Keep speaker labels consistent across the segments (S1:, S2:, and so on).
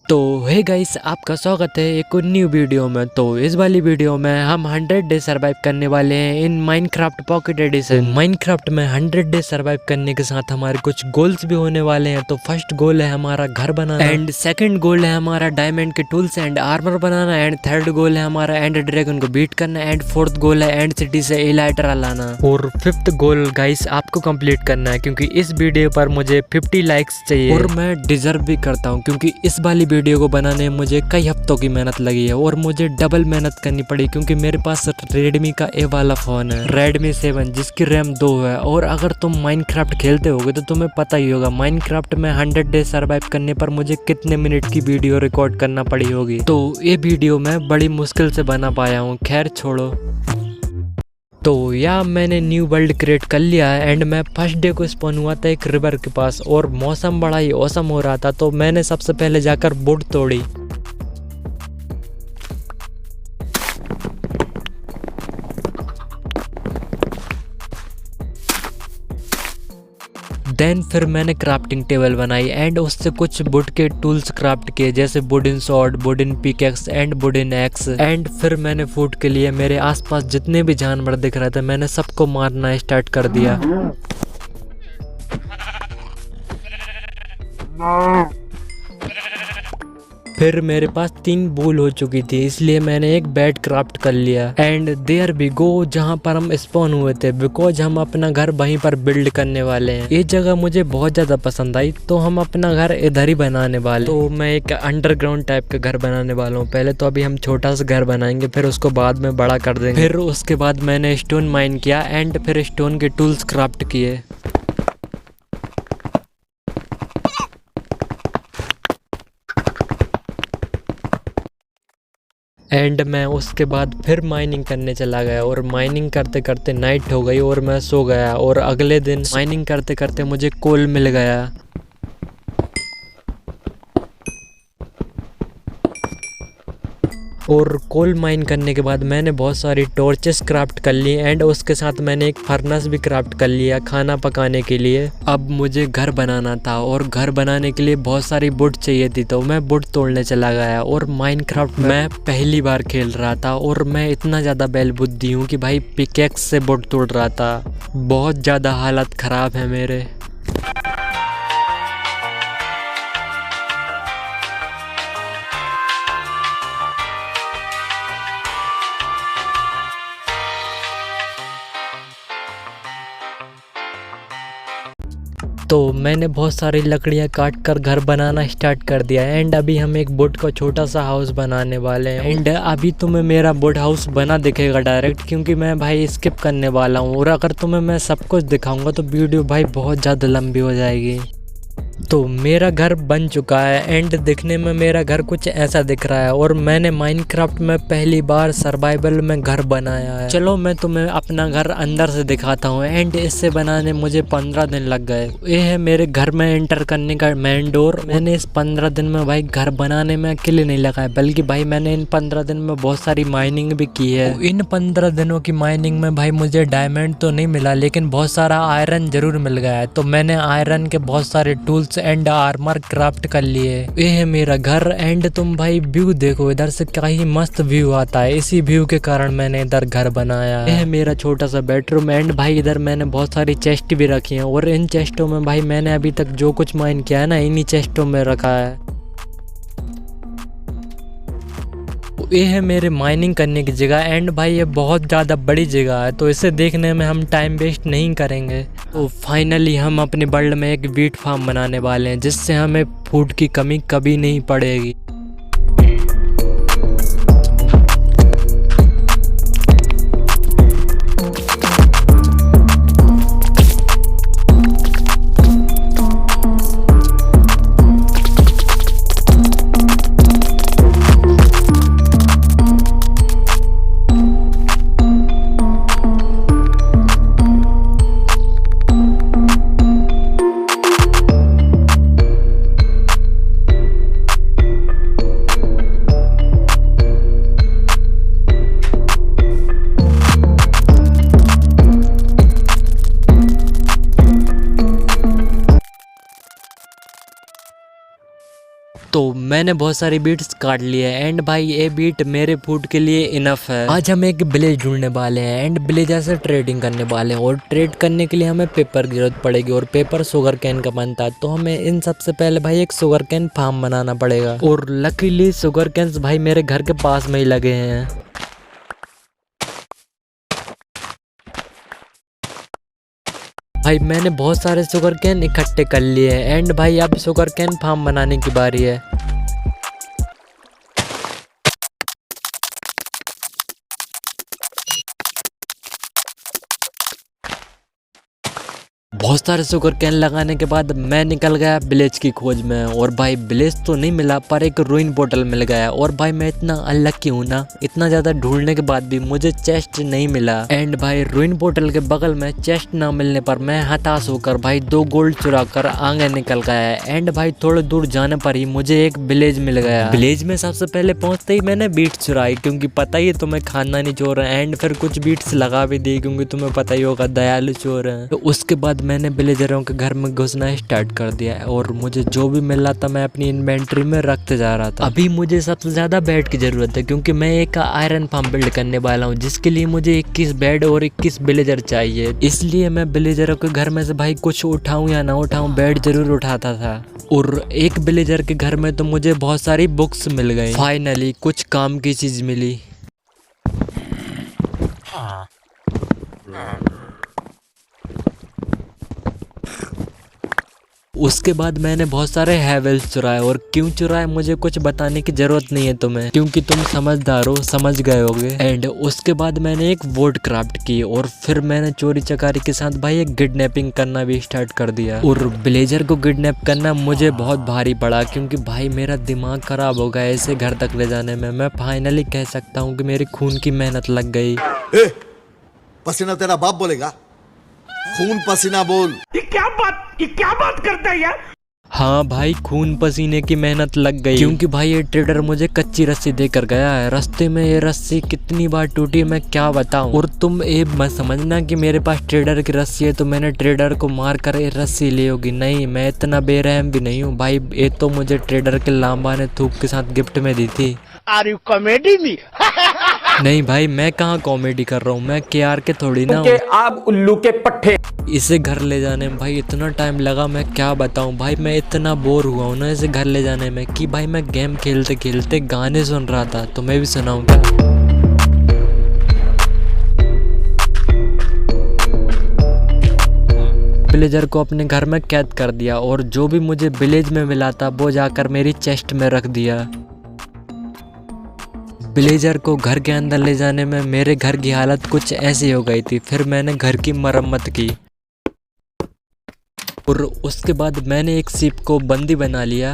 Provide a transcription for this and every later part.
S1: तो hey guys, आपका स्वागत है एक न्यू वीडियो में। तो इस वाली वीडियो में हम 100 डे सरवाइव करने वाले हैं in Minecraft pocket edition. Minecraft में 100 डे सरवाइव करने के साथ हमारे कुछ गोल्स भी होने वाले हैं। तो फर्स्ट गोल है हमारा घर बनाना, एंड सेकंड गोल है हमारा डायमंड के tools and armour banana, and third goal है हमारा एंड ड्रैगन को बीट करना, एंड फोर्थ गोल है एंड सिटी से एलाइट्रा लाना, और फिफ्थ गोल गाइस आपको कंप्लीट करना है क्योंकि इस वीडियो पर मुझे 50 लाइक्स चाहिए और मैं डिजर्व भी करता हूँ क्योंकि इस वाली वीडियो को बनाने में मुझे कई हफ्तों की मेहनत लगी है और मुझे डबल मेहनत करनी पड़ी क्योंकि मेरे पास रेडमी का ए वाला फोन है, रेडमी 7, जिसकी रैम 2 है। और अगर तुम माइनक्राफ्ट खेलते होगे तो तुम्हें पता ही होगा माइनक्राफ्ट में 100 डे सरवाइव करने पर मुझे कितने मिनट की वीडियो रिकॉर्ड करना पड़ी होगी। तो ये वीडियो मैं बड़ी मुश्किल से बना पाया हूँ। खैर छोड़ो। तो या मैंने न्यू वर्ल्ड क्रिएट कर लिया है एंड मैं फर्स्ट डे को स्पॉन हुआ था एक रिवर के पास और मौसम बड़ा ही औसम हो रहा था। तो मैंने सबसे पहले जाकर वुड तोड़ी, देन फिर मैंने क्राफ्टिंग टेबल बनाई एंड उससे कुछ वुड के टूल्स क्राफ्ट किए जैसे wooden sword, wooden pickaxe and wooden x. And फिर मैंने फूड के लिए मेरे आसपास जितने भी जानवर दिख रहे थे मैंने सबको मारना स्टार्ट कर दिया। फिर मेरे पास 3 बूल हो चुकी थी इसलिए मैंने एक बेड क्राफ्ट कर लिया। एंड देयर वी गो, जहाँ पर हम स्पॉन हुए थे, बिकॉज हम अपना घर वहीं पर बिल्ड करने वाले हैं। ये जगह मुझे बहुत ज़्यादा पसंद आई तो हम अपना घर इधर ही बनाने वाले। तो मैं एक अंडरग्राउंड टाइप का घर बनाने वाला हूँ। पहले तो अभी हम छोटा सा घर बनाएंगे, फिर उसको बाद में बड़ा कर देंगे। फिर उसके बाद मैंने स्टोन माइन किया एंड फिर स्टोन के टूल्स क्राफ्ट किए। एंड मैं उसके बाद फिर माइनिंग करने चला गया और माइनिंग करते करते नाइट हो गई और मैं सो गया। और अगले दिन माइनिंग करते करते मुझे कोल मिल गया। और कोल माइन करने के बाद मैंने बहुत सारी टॉर्चेस क्राफ्ट कर ली एंड उसके साथ मैंने एक फर्नेस भी क्राफ्ट कर लिया खाना पकाने के लिए। अब मुझे घर बनाना था और घर बनाने के लिए बहुत सारी वुड चाहिए थी तो मैं वुड तोड़ने चला गया। और माइनक्राफ्ट मैं पहली बार खेल रहा था और मैं इतना ज़्यादा बैल बुद्धि हूँ कि भाई पिकैक्स से वुड तोड़ रहा था। बहुत ज़्यादा हालत ख़राब है मेरे। तो मैंने बहुत सारी लकड़ियाँ काट कर घर बनाना स्टार्ट कर दिया एंड अभी हम एक वुड का छोटा सा हाउस बनाने वाले हैं। एंड अभी तुम्हें मेरा वुड हाउस बना दिखेगा डायरेक्ट क्योंकि मैं भाई स्किप करने वाला हूँ। और अगर तुम्हें मैं सब कुछ दिखाऊंगा तो वीडियो भाई बहुत ज़्यादा लंबी हो जाएगी। तो मेरा घर बन चुका है एंड दिखने में मेरा घर कुछ ऐसा दिख रहा है और मैंने माइनक्राफ्ट में पहली बार सर्वाइवल में घर बनाया है। चलो मैं तुम्हें अपना घर अंदर से दिखाता हूँ। एंड इससे बनाने मुझे 15 दिन लग गए। ये है मेरे घर में एंटर करने का मेन डोर। मैंने इस 15 दिन में भाई घर बनाने में अकेले नहीं लगाया बल्कि भाई मैंने इन 15 दिन में बहुत सारी माइनिंग भी की है। इन 15 दिनों की माइनिंग में भाई मुझे डायमंड तो नहीं मिला लेकिन बहुत सारा आयरन जरूर मिल गया है। तो मैंने आयरन के बहुत सारे टूल्स एंड आर्मर क्राफ्ट कर लिए। ये है मेरा घर एंड तुम भाई व्यू देखो, इधर से क्या ही मस्त व्यू आता है। इसी व्यू के कारण मैंने इधर घर बनाया। ये है मेरा छोटा सा बेडरूम एंड भाई इधर मैंने बहुत सारी चेस्ट भी रखी हैं और इन चेस्टों में भाई मैंने अभी तक जो कुछ माइन किया है ना इन्हीं चेस्टों में रखा है। ये है मेरे माइनिंग करने की जगह एंड भाई ये बहुत ज़्यादा बड़ी जगह है तो इसे देखने में हम टाइम वेस्ट नहीं करेंगे। तो फाइनली हम अपने वर्ल्ड में एक वीट फार्म बनाने वाले हैं जिससे हमें फूड की कमी कभी नहीं पड़ेगी। मैंने बहुत सारी बीट्स काट ली है एंड भाई ये बीट मेरे फूड के लिए इनफ है। आज हम एक विलेज ढूंढने वाले हैं एंड विलेजर से ट्रेडिंग करने वाले हैं और ट्रेड करने के लिए हमें पेपर की जरूरत पड़ेगी और पेपर शुगर कैन का बनता है। तो हमें इन सबसे पहले भाई एक शुगर कैन फार्म बनाना पड़ेगा और लकीली शुगर कैन भाई मेरे घर के पास में ही लगे हैं। भाई मैंने बहुत सारे शुगर कैन इकट्ठे कर लिए हैं एंड भाई अब शुगर कैन फार्म बनाने की बारी है। बहुत सारे शुगर कैन लगाने के बाद मैं निकल गया विलेज की खोज में और भाई विलेज तो नहीं मिला पर एक रूइन पोर्टल मिल गया। और भाई मैं इतना अनलकी हूँ ना, इतना ज्यादा ढूंढने के बाद भी मुझे चेस्ट नहीं मिला एंड भाई रूइन पोर्टल के बगल में चेस्ट ना मिलने पर मैं हताश होकर भाई 2 गोल्ड चुरा कर आगे निकल गया एंड भाई थोड़े दूर जाने पर ही मुझे एक विलेज मिल गया। विलेज में सबसे पहले पहुंचते ही मैंने बीट चुराई क्योंकि पता ही तुम्हें खानदानी चोर है एंड फिर कुछ बीट्स लगा भी दी क्योंकि तुम्हें पता ही होगा दयालु चोर है। तो उसके बाद मैंने विलेजरों के घर में घुसना स्टार्ट कर दिया और मुझे जो भी मिल रहा था मैं अपनी इन्वेंट्री में रखते जा रहा था। अभी मुझे सबसे ज्यादा बेड की जरूरत है क्योंकि मैं एक आयरन फार्म बिल्ड करने वाला हूँ जिसके लिए मुझे 21 बेड और 21 विलेजर चाहिए। इसलिए मैं विलेजरों के घर में से भाई कुछ उठाऊं या ना उठाऊं बेड जरूर उठाता था। और एक विलेजर के घर में तो मुझे बहुत सारी बुक्स मिल गई। फाइनली कुछ काम की चीज मिली। उसके बाद मैंने बहुत सारे हैवेल्स चुराए और क्यों चुराए मुझे कुछ बताने की जरूरत नहीं है तुम्हें क्योंकि तुम समझदार हो, समझ गए होगे। एंड उसके बाद मैंने एक वोट क्राफ्ट की और फिर मैंने चोरी चकारी के साथ भाई एक किडनैपिंग करना भी स्टार्ट कर दिया। और विलेजर को किडनैप करना मुझे बहुत भारी पड़ा क्योंकि भाई मेरा दिमाग खराब हो गया इसे घर तक ले जाने में। मैं फाइनली कह सकता हूँ कि मेरी खून की मेहनत लग गई।
S2: पसीना तेरा बाप बोलेगा, खून पसीना बोल। ये क्या बात करता है यार।
S1: हाँ भाई खून पसीने की मेहनत लग गई क्योंकि भाई ये ट्रेडर मुझे कच्ची रस्सी देकर गया है। रास्ते में ये रस्सी कितनी बार टूटी मैं क्या बताऊं। और तुम ये मत समझना कि मेरे पास ट्रेडर की रस्सी है तो मैंने ट्रेडर को मार कर ये रस्सी ली होगी, नहीं मैं इतना बेरहम भी नहीं हूँ भाई। ये तो मुझे ट्रेडर के लांबा ने थूक के साथ गिफ्ट में दी थी।
S3: Are you comedy me?
S1: नहीं भाई मैं कहाँ कॉमेडी कर रहा हूँ, मैं केआर के थोड़ी ना
S3: हूँ। आप उल्लू के पट्टे।
S1: इसे घर ले जाने में भाई इतना टाइम लगा मैं क्या बताऊं भाई। मैं इतना बोर हुआ हूँ ना इसे घर ले जाने में कि भाई मैं गेम खेलते खेलते गाने सुन रहा था। तो मैं भी सुनाऊं क्या? विलेजर को अपने घर में कैद कर दिया और जो भी मुझे विलेज में मिला था वो जाकर मेरी चेस्ट में रख दिया। विलेजर को घर के अंदर ले जाने में मेरे घर की हालत कुछ ऐसी हो गई थी। फिर मैंने घर की मरम्मत की और उसके बाद मैंने एक शिप को बंदी बना लिया।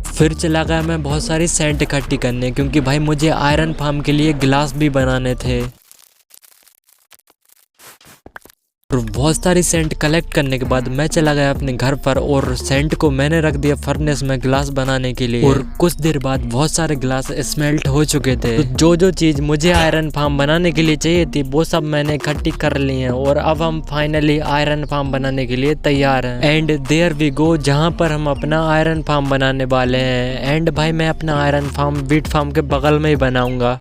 S1: फिर चला गया मैं बहुत सारी सेंट इकट्ठी करने क्योंकि भाई मुझे आयरन फार्म के लिए गिलास भी बनाने थे। और बहुत सारी सेंट कलेक्ट करने के बाद मैं चला गया अपने घर पर और सेंट को मैंने रख दिया फर्नेस में ग्लास बनाने के लिए। और कुछ देर बाद बहुत सारे ग्लास स्मेल्ट हो चुके थे। तो जो चीज मुझे आयरन फार्म बनाने के लिए चाहिए थी वो सब मैंने इकट्ठी कर ली है और अब हम फाइनली आयरन फार्म बनाने के लिए तैयार हैं। एंड देयर वी गो जहाँ पर हम अपना आयरन फार्म बनाने वाले हैं। एंड भाई मैं अपना आयरन फार्म वीट फार्म के बगल में ही बनाऊंगा।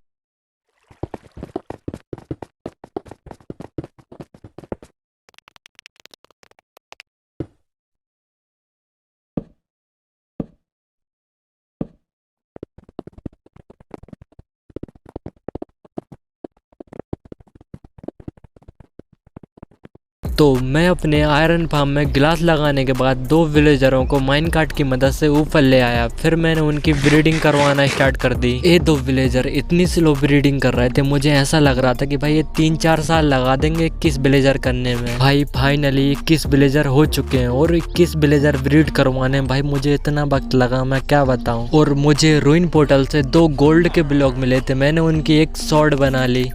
S1: तो मैं अपने आयरन फार्म में गिलास लगाने के बाद 2 विलेजरों को माइन कार्ट की मदद से ऊपर ले आया। फिर मैंने उनकी ब्रीडिंग करवाना स्टार्ट कर दी। ये 2 विलेजर इतनी स्लो ब्रीडिंग कर रहे थे मुझे ऐसा लग रहा था कि भाई ये 3-4 साल लगा देंगे 21 विलेजर करने में। भाई फाइनली 21 विलेजर हो चुके हैं और 21 विलेजर ब्रीड करवाने में भाई मुझे इतना वक्त लगा मैं क्या बताऊँ। और मुझे रूइन पोर्टल से 2 गोल्ड के ब्लॉक मिले थे, मैंने उनकी एक स्वॉर्ड बना ली।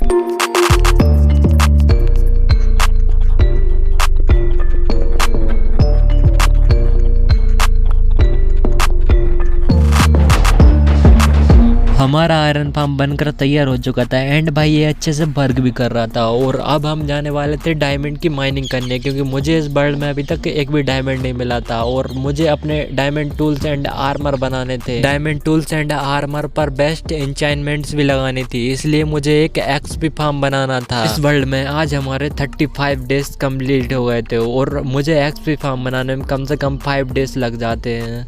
S1: हम हमारा आयरन फार्म बनकर तैयार हो चुका था एंड भाई ये अच्छे से वर्क भी कर रहा था। और अब हम जाने वाले थे डायमंड की माइनिंग करने, क्योंकि मुझे इस वर्ल्ड में अभी तक एक भी डायमंड नहीं मिला था और मुझे अपने डायमंड टूल्स एंड आर्मर बनाने थे। डायमंड टूल्स एंड आर्मर पर बेस्ट एन्चांटमेंट्स भी लगानी थी, इसलिए मुझे एक एक्सपी फार्म बनाना था। इस वर्ल्ड में आज हमारे 35 डेज कंप्लीट हो गए थे और मुझे एक्सपी फार्म बनाने में कम से कम 5 डेज लग जाते हैं।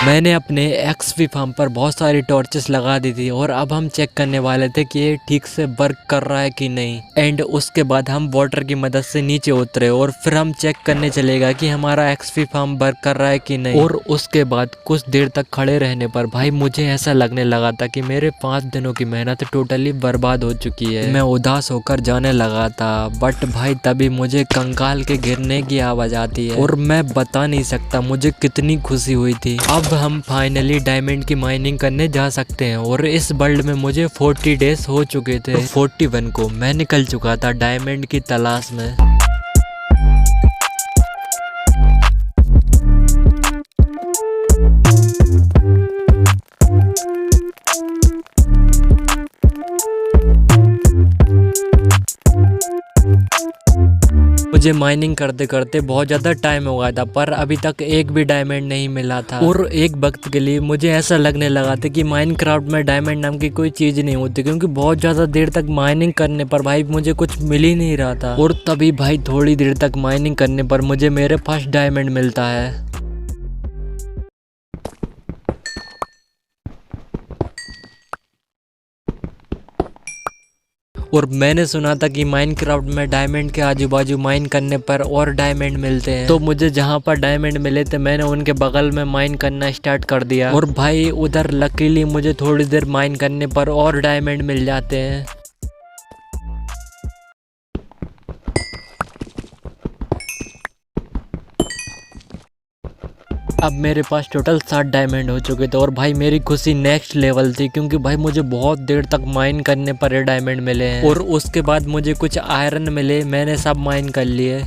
S1: मैंने अपने एक्सपी फार्म पर बहुत सारी टॉर्चेस लगा दी थी और अब हम चेक करने वाले थे कि ये ठीक से वर्क कर रहा है कि नहीं। एंड उसके बाद हम वाटर की मदद से नीचे उतरे और फिर हम चेक करने चलेगा कि हमारा एक्सपी फार्म वर्क कर रहा है कि नहीं। और उसके बाद कुछ देर तक खड़े रहने पर भाई मुझे ऐसा लगने लगा था कि मेरे 5 दिनों की मेहनत टोटली बर्बाद हो चुकी है। मैं उदास होकर जाने लगा था, बट भाई तभी मुझे कंकाल के गिरने की आवाज आती है और मैं बता नहीं सकता मुझे कितनी खुशी हुई थी। अब हम फाइनली डायमंड की माइनिंग करने जा सकते हैं और इस वर्ल्ड में मुझे 40 डेज हो चुके थे। 41 को मैं निकल चुका था डायमंड की तलाश में। मुझे माइनिंग करते करते बहुत ज़्यादा टाइम हो गया था पर अभी तक एक भी डायमंड नहीं मिला था। और एक वक्त के लिए मुझे ऐसा लगने लगा था कि माइनक्राफ्ट में डायमंड नाम की कोई चीज़ नहीं होती, क्योंकि बहुत ज़्यादा देर तक माइनिंग करने पर भाई मुझे कुछ मिल ही नहीं रहा था। और तभी भाई थोड़ी देर तक माइनिंग करने पर मुझे मेरे फर्स्ट डायमंड मिलता है। और मैंने सुना था कि माइनक्राफ्ट में डायमंड के आजू बाजू माइन करने पर और डायमंड मिलते हैं, तो मुझे जहाँ पर डायमंड मिले थे मैंने उनके बगल में माइन करना स्टार्ट कर दिया। और भाई उधर लकीली मुझे थोड़ी देर माइन करने पर और डायमंड मिल जाते हैं। अब मेरे पास टोटल 7 डायमंड हो चुके थे और भाई मेरी खुशी नेक्स्ट लेवल थी, क्योंकि भाई मुझे बहुत देर तक माइन करने पर ये डायमंड मिले हैं। और उसके बाद मुझे कुछ आयरन मिले, मैंने सब माइन कर लिए।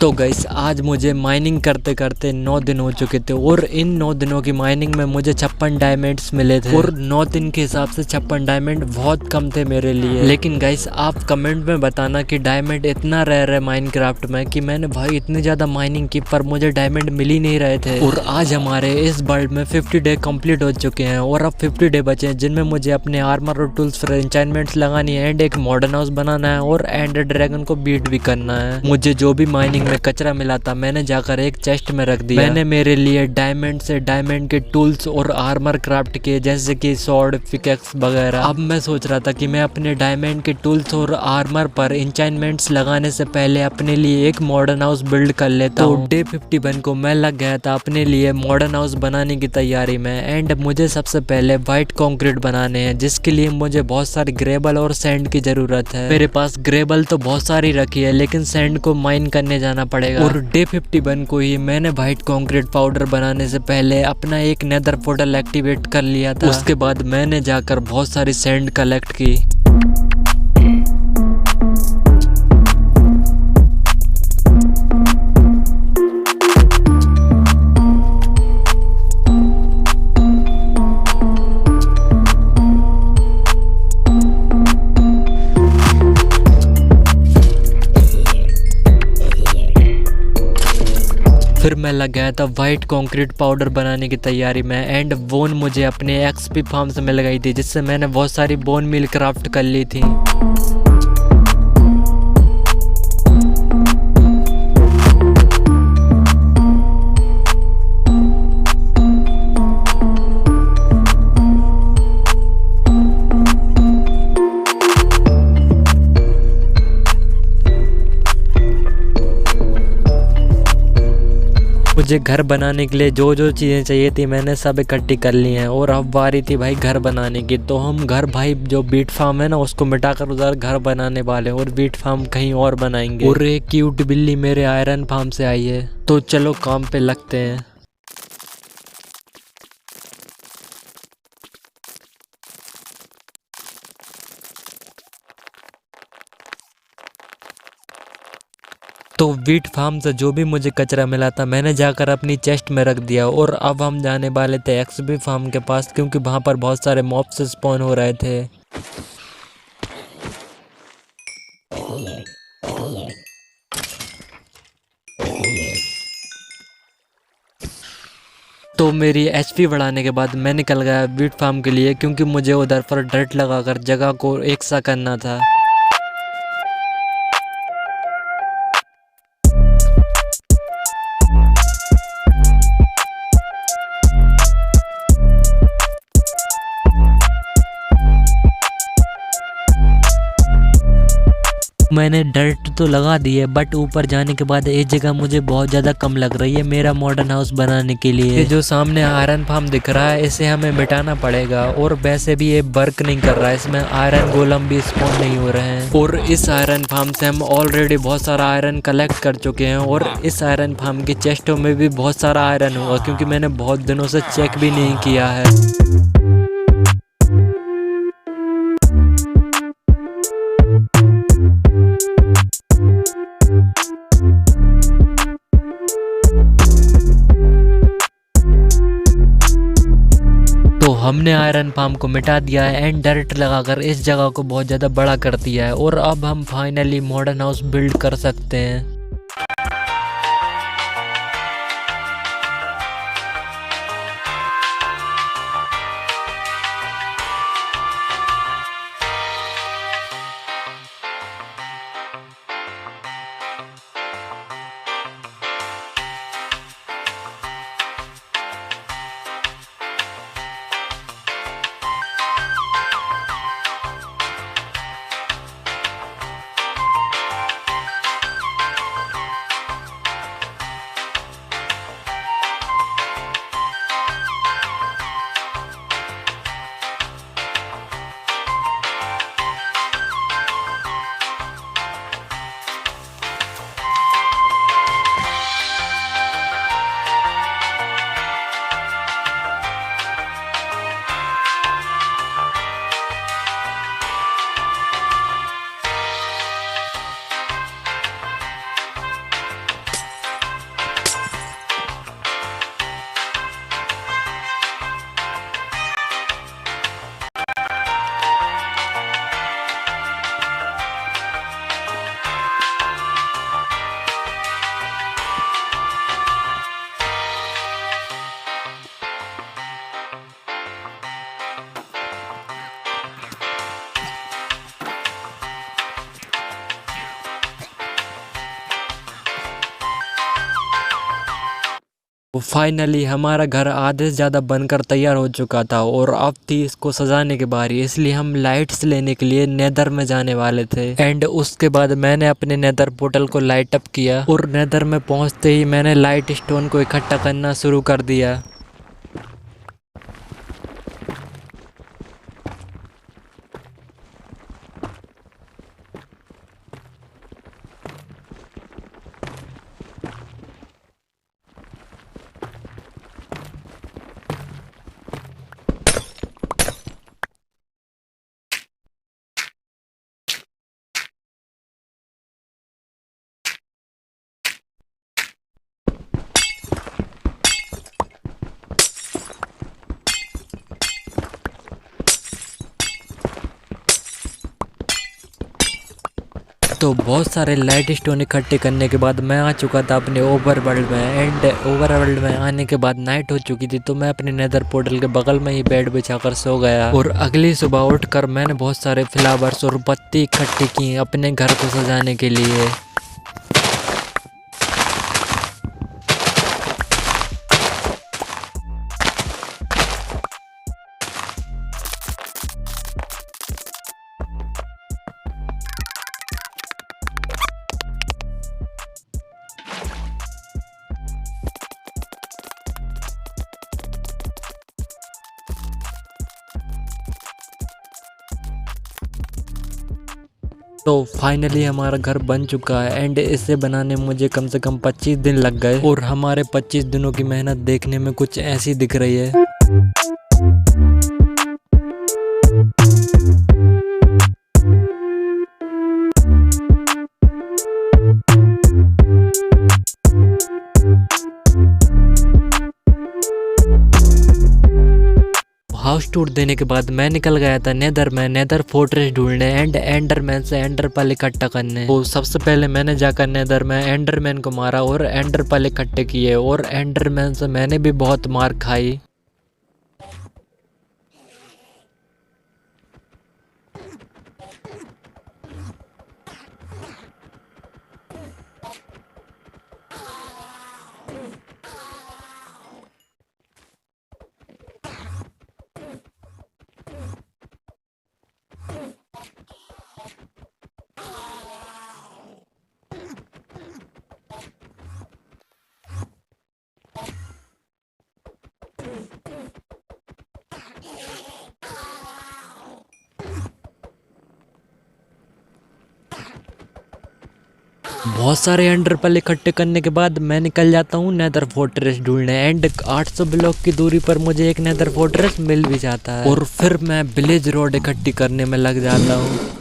S1: तो गाइस आज मुझे माइनिंग करते करते 9 दिन हो चुके थे और इन 9 दिनों की माइनिंग में मुझे 56 डायमंड्स मिले थे और 9 दिन के हिसाब से 56 डायमंड बहुत कम थे मेरे लिए। लेकिन गाइस आप कमेंट में बताना कि डायमंड इतना रेयर है माइनक्राफ्ट में कि मैंने भाई इतनी ज्यादा माइनिंग की पर मुझे डायमंड मिल ही नहीं रहे थे। और आज हमारे इस वर्ल्ड में 50 डे कंप्लीट हो चुके हैं और अब 50 डे बचे हैं जिनमें मुझे अपने आर्मर और टूल्स फॉर एन्चांटमेंट्स लगानी है एंड एक मॉडर्न हाउस बनाना है और एंडर ड्रैगन को बीट भी करना है। मुझे जो भी माइनिंग में कचरा मिला था मैंने जाकर एक चेस्ट में रख दिया। मैंने मेरे लिए डायमंड से डायमंड के टूल्स और आर्मर क्राफ्ट किए जैसे कि स्वॉर्ड, पिकैक्स वगैरह। अब मैं सोच रहा था कि मैं अपने डायमंड के टूल्स और आर्मर पर एन्चांटमेंट्स लगाने से पहले अपने लिए एक मॉडर्न हाउस बिल्ड कर लेता हूँ। डे 51 को मैं लग गया था अपने लिए मॉडर्न हाउस बनाने की तैयारी में एंड मुझे सबसे पहले व्हाइट कंक्रीट बनाने हैं जिसके लिए मुझे बहुत सारी ग्रेबल और सैंड की जरूरत है। मेरे पास ग्रेबल तो बहुत सारी रखी है लेकिन सैंड को माइन करने जाना पड़ेगा। और डे 51 को ही मैंने व्हाइट कंक्रीट पाउडर बनाने से पहले अपना एक नेदर पोर्टल एक्टिवेट कर लिया था। उसके बाद मैंने जाकर बहुत सारी सैंड कलेक्ट की। फिर मैं लग गया था व्हाइट कंक्रीट पाउडर बनाने की तैयारी में एंड बोन मुझे अपने एक्सपी फार्म से मिल गई थी जिससे मैंने बहुत सारी बोन मिल क्राफ्ट कर ली थी। मुझे घर बनाने के लिए जो जो चीज़ें चाहिए थी मैंने सब इकट्ठी कर ली हैं और अब बारी थी भाई घर बनाने की। तो हम घर भाई जो बीट फार्म है ना उसको मिटाकर उधर घर बनाने वाले हैं और बीट फार्म कहीं और बनाएंगे। और एक क्यूट बिल्ली मेरे आयरन फार्म से आई है तो चलो काम पे लगते हैं। तो वीट फार्म से जो भी मुझे कचरा मिला था मैंने जाकर अपनी चेस्ट में रख दिया और अब हम जाने वाले थे एक्सपी फार्म के पास क्योंकि वहाँ पर बहुत सारे मॉब्स स्पॉन हो रहे थे। तो मेरी एचपी बढ़ाने के बाद मैं निकल गया वीट फार्म के लिए क्योंकि मुझे उधर पर डर्ट लगाकर जगह को एक सा करना था। मैंने डर्ट तो लगा दी है बट ऊपर जाने के बाद ये जगह मुझे बहुत ज़्यादा कम लग रही है मेरा मॉडर्न हाउस बनाने के लिए। ये जो सामने आयरन फार्म दिख रहा है इसे हमें मिटाना पड़ेगा और वैसे भी ये वर्क नहीं कर रहा है, इसमें आयरन गोलम भी स्पॉन नहीं हो रहे हैं। और इस आयरन फार्म से हम ऑलरेडी बहुत सारा आयरन कलेक्ट कर चुके हैं और इस आयरन फार्म की चेस्टों में भी बहुत सारा आयरन होगा क्योंकि मैंने बहुत दिनों से चेक भी नहीं किया है। तो हमने आयरन फार्म को मिटा दिया है एंड डर्ट लगाकर इस जगह को बहुत ज़्यादा बड़ा कर दिया है और अब हम फाइनली मॉडर्न हाउस बिल्ड कर सकते हैं। फाइनली हमारा घर आधे से ज़्यादा बनकर तैयार हो चुका था और अब थी इसको सजाने की बारी, इसलिए हम लाइट्स लेने के लिए नेदर में जाने वाले थे। एंड उसके बाद मैंने अपने नेदर पोर्टल को लाइट अप किया और नेदर में पहुंचते ही मैंने लाइट स्टोन को इकट्ठा करना शुरू कर दिया। तो बहुत सारे लाइट स्टोन इकट्ठे करने के बाद मैं आ चुका था अपने ओवरवर्ल्ड में। एंड ओवरवर्ल्ड में आने के बाद नाइट हो चुकी थी, तो मैं अपने नेदर पोर्टल के बगल में ही बेड बिछाकर सो गया। और अगली सुबह उठकर मैंने बहुत सारे फ्लावर्स और पत्ती इकट्ठी की अपने घर को सजाने के लिए। तो फाइनली हमारा घर बन चुका है एंड इसे बनाने में मुझे कम से कम 25 दिन लग गए और हमारे 25 दिनों की मेहनत देखने में कुछ ऐसी दिख रही है। हाउस टूर देने के बाद मैं निकल गया था नेदर में नेदर फोर्ट्रेस ढूंढने एंड एंडरमैन से एंडर पल इकट्ठा करने। तो सबसे पहले मैंने जाकर नेदर में एंडरमैन को मारा और एंडर पल इकट्ठे किए और एंडरमैन से मैंने भी बहुत मार खाई। बहुत सारे एंडरपल इकट्ठे करने के बाद मैं निकल जाता हूँ नेदर फोर्ट्रेस ढूंढने एंड 800 ब्लॉक की दूरी पर मुझे एक नेदर फोर्ट्रेस मिल भी जाता है और फिर मैं विलेज रोड इकट्ठी करने में लग जाता हूँ।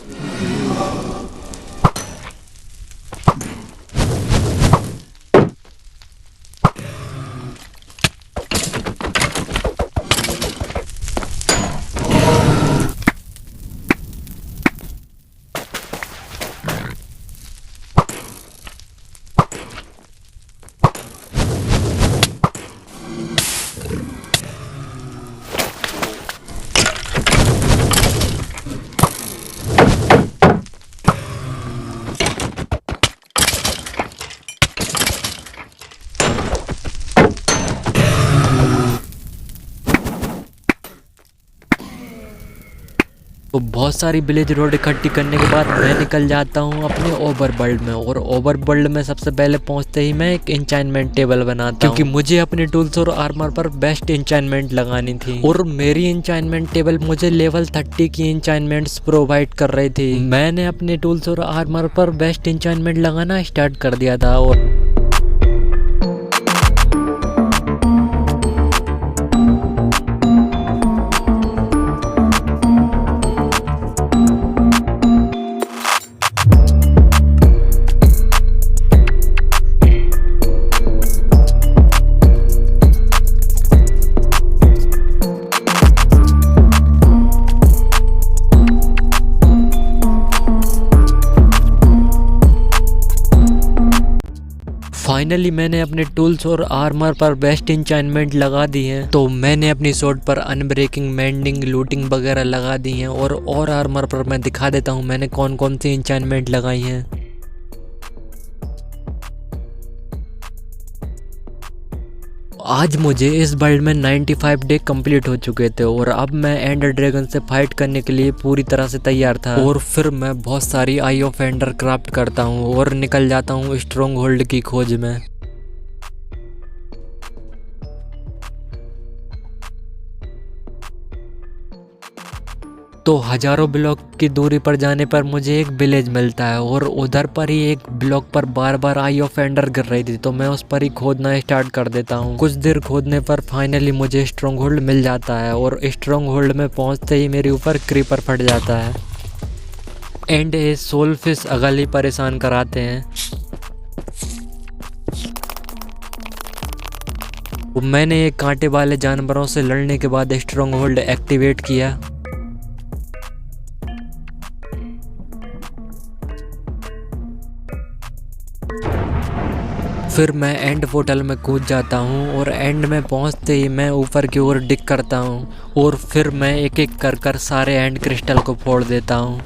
S1: तो बहुत सारी विलेज रोड इकट्ठी करने के बाद मैं निकल जाता हूँ अपने ओवरवर्ल्ड में और ओवरवर्ल्ड में सबसे पहले पहुँचते ही मैं एक इंचाइनमेंट टेबल बनाता हूँ क्योंकि मुझे अपने टूल्स और आर्मर पर बेस्ट इंचाइनमेंट लगानी थी और मेरी इंचाइनमेंट टेबल मुझे लेवल 30 की इंचाइनमेंट्स प्रोवाइड कर रही थी। मैंने अपने टूल्स और आर्मर पर बेस्ट इंचाइनमेंट लगाना स्टार्ट कर दिया था और फाइनली मैंने अपने टूल्स और आर्मर पर बेस्ट इंचाइनमेंट लगा दी है। तो मैंने अपनी स्वॉर्ड पर अनब्रेकिंग, मेंडिंग, लूटिंग वगैरह लगा दी हैं और आर्मर पर मैं दिखा देता हूँ मैंने कौन कौन सी इंचाइनमेंट लगाई हैं। आज मुझे इस वर्ल्ड में 95 डे कंप्लीट हो चुके थे और अब मैं एंडर ड्रैगन से फाइट करने के लिए पूरी तरह से तैयार था। और फिर मैं बहुत सारी आई ऑफ एंडर क्राफ्ट करता हूँ और निकल जाता हूँ स्ट्रॉन्ग होल्ड की खोज में। तो हजारों ब्लॉक की दूरी पर जाने पर मुझे एक विलेज मिलता है और उधर पर ही एक ब्लॉक पर बार बार आई ऑफ एंडर गिर रही थी, तो मैं उस पर ही खोदना स्टार्ट कर देता हूँ। कुछ देर खोदने पर फाइनली मुझे स्ट्रॉन्ग होल्ड मिल जाता है और स्ट्रॉन्ग होल्ड में पहुँचते ही मेरे ऊपर क्रीपर फट जाता है एंड ये सोल फिश अगल ही परेशान कराते हैं। मैंने एक कांटे वाले जानवरों से लड़ने के बाद स्ट्रॉन्ग होल्ड एक्टिवेट किया। फिर मैं एंड पोर्टल में कूद जाता हूँ और एंड में पहुँचते ही मैं ऊपर की ओर डिग करता हूँ और फिर मैं एक एक कर सारे एंड क्रिस्टल को फोड़ देता हूँ।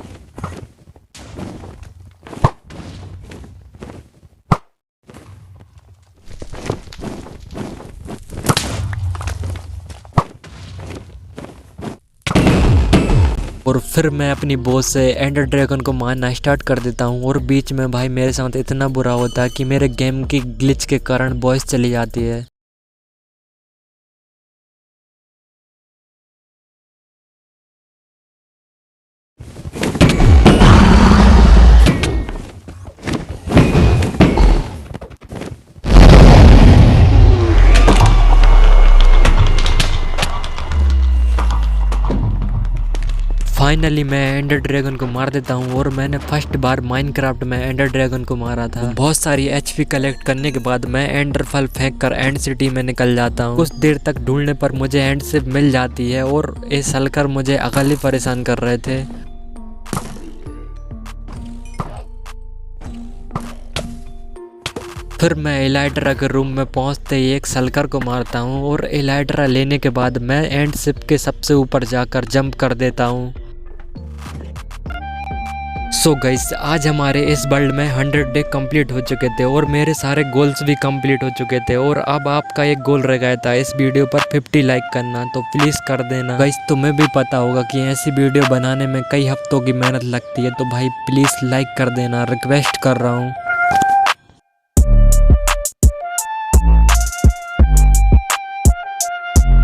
S1: और फिर मैं अपनी बो से एंडर ड्रैगन को मारना स्टार्ट कर देता हूँ और बीच में भाई मेरे साथ इतना बुरा होता है कि मेरे गेम की ग्लिच के कारण वॉइस चली जाती है। फाइनली मैं एंडर ड्रैगन को मार देता हूँ और मैंने फर्स्ट बार माइनक्राफ्ट में एंडर ड्रैगन को मारा था। बहुत सारी एचपी कलेक्ट करने के बाद मैं एंडर फल फेंक कर एंड सिटी में निकल जाता हूँ। कुछ देर तक ढूंढने पर मुझे एंड सिप मिल जाती है और ये सलकर मुझे अकल ही परेशान कर रहे थे। फिर मैं एलाइट्रा के रूम में पहुंचते ही एक सलकर को मारता हूं और एलाइट्रा लेने के बाद मैं एंड सिप के सबसे ऊपर जाकर जंप कर देता हूं। सो गाइस, आज हमारे इस वर्ल्ड में 100 डे कंप्लीट हो चुके थे और मेरे सारे गोल्स भी कंप्लीट हो चुके थे और अब आपका एक गोल रह गया था इस वीडियो पर 50 लाइक करना, तो प्लीज़ कर देना। गाइस, तुम्हें भी पता होगा कि ऐसी वीडियो बनाने में कई हफ्तों की मेहनत लगती है, तो भाई प्लीज़ लाइक कर देना, रिक्वेस्ट कर रहा हूँ।